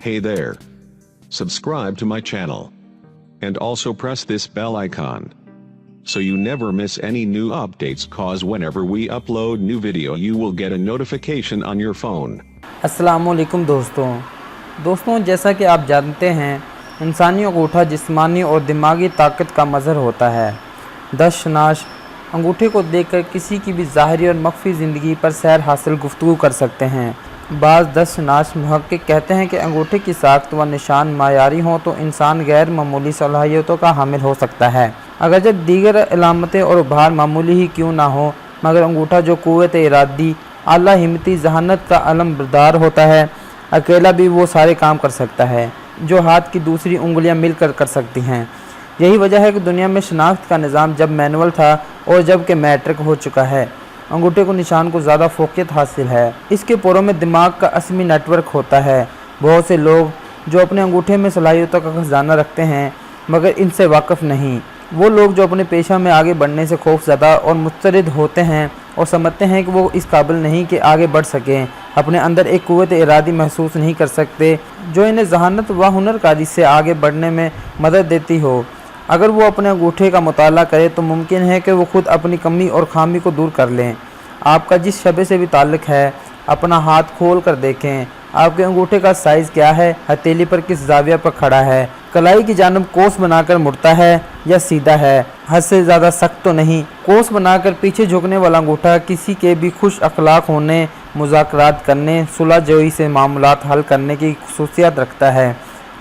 Hey there. Subscribe to my channel. And also press this bell icon, so you never miss any new updates, cause whenever we upload new video you will get a notification on your phone. अस्सलामुअलैकुम दोस्तों, जैसा कि आप जानते हैं, इंसानी अंगूठा जिस्मानी और दिमागी ताकत का मज़हर होता है। दशनाश अंगूठे को देखकर किसी की भी ज़ाहिरी और मख्फी ज़िंदगी पर सैर हासिल गुफ्तगू कर सकते हैं। बाज़ दशनाश मुहक्किक कहते हैं कि अंगूठे की साख्त व निशान मायारी हों तो इंसान गैर मामूली सलाहियतों का हामिल हो सकता है। अगर जब दीगर अलामतें और उभार मामूली ही क्यों ना हो, मगर अंगूठा जो क़ुव्वत इरादी, आला हिम्मती, जहानत का अलम बरदार होता है, अकेला भी वो सारे काम कर सकता है जो हाथ की दूसरी उंगलियां मिलकर कर सकती हैं। यही वजह है कि दुनिया में शनाख्त का निज़ाम जब मैनुअल था और जब कि मैट्रिक हो चुका है, अंगूठे को निशान को ज़्यादा फोकियत हासिल है। इसके पोरों में दिमाग का असमी नेटवर्क होता है। बहुत से लोग जो अपने अंगूठे में सलाहियतों का खजाना रखते हैं मगर इनसे वाकिफ़ नहीं, वो लोग जो अपने पेशा में आगे बढ़ने से खौफज़दा और मुस्तरद होते हैं और समझते हैं कि वो इस काबिल नहीं कि आगे बढ़ सकें, अपने अंदर एक क़ुव्वत इरादी महसूस नहीं कर सकते जो इन्हें जहानत व हुनरकारी से आगे बढ़ने में मदद देती हो। अगर वो अपने अंगूठे का मुताला करे तो मुमकिन है कि वो खुद अपनी कमी और खामी को दूर कर लें। आपका जिस शबे से भी ताल्लुक़ है, अपना हाथ खोल कर देखें। आपके अंगूठे का साइज़ क्या है, हथेली पर किस ज़ाविया पर खड़ा है, कलाई की जानब कोस बनाकर मुड़ता है या सीधा है, हद से ज़्यादा सख्त तो नहीं। कोस बनाकर पीछे झुकने वाला अंगूठा किसी के भी खुश अखलाक होने, मुज़ाकरात करने, सुलह जोई से मामलात हल करने की खुसूसियत रखता है।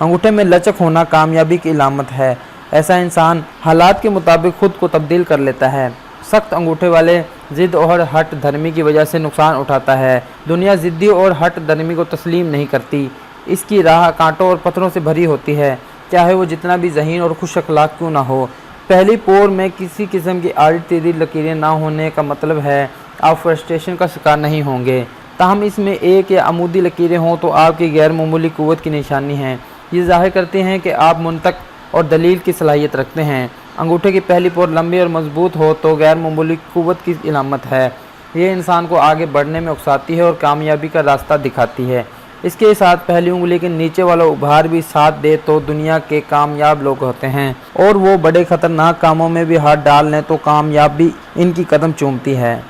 अंगूठे में लचक होना कामयाबी की इलामत है। ऐसा इंसान हालात के मुताबिक ख़ुद को तब्दील कर लेता है। सख्त अंगूठे वाले ज़िद और हट धर्मी की वजह से नुकसान उठाता है। दुनिया ज़िद्दी और हट धर्मी को तस्लीम नहीं करती। इसकी राह कांटों और पत्थरों से भरी होती है, चाहे वो जितना भी ज़हीन और खुश अखलाक क्यों ना हो। पहली पोर में किसी किस्म की आड़ी टेढ़ी लकीरें ना होने का मतलब है आप फ्रस्ट्रेशन का शिकार नहीं होंगे। ताहम इसमें एक या अमूदी लकीरें हों तो आपकी गैर मामूली क़ुव्वत की निशानी है। ये ज़ाहिर करती हैं कि आप मुंतक और दलील की सलाहियत रखते हैं। अंगूठे की पहली पोर लंबी और मजबूत हो तो गैर मामूली क़ुव्वत की इलामत है। ये इंसान को आगे बढ़ने में उकसाती है और कामयाबी का रास्ता दिखाती है। इसके साथ पहली उंगली के नीचे वाला उभार भी साथ दे तो दुनिया के कामयाब लोग होते हैं, और वो बड़े ख़तरनाक कामों में भी हाथ डाल लें तो कामयाबी इनकी कदम चूमती है।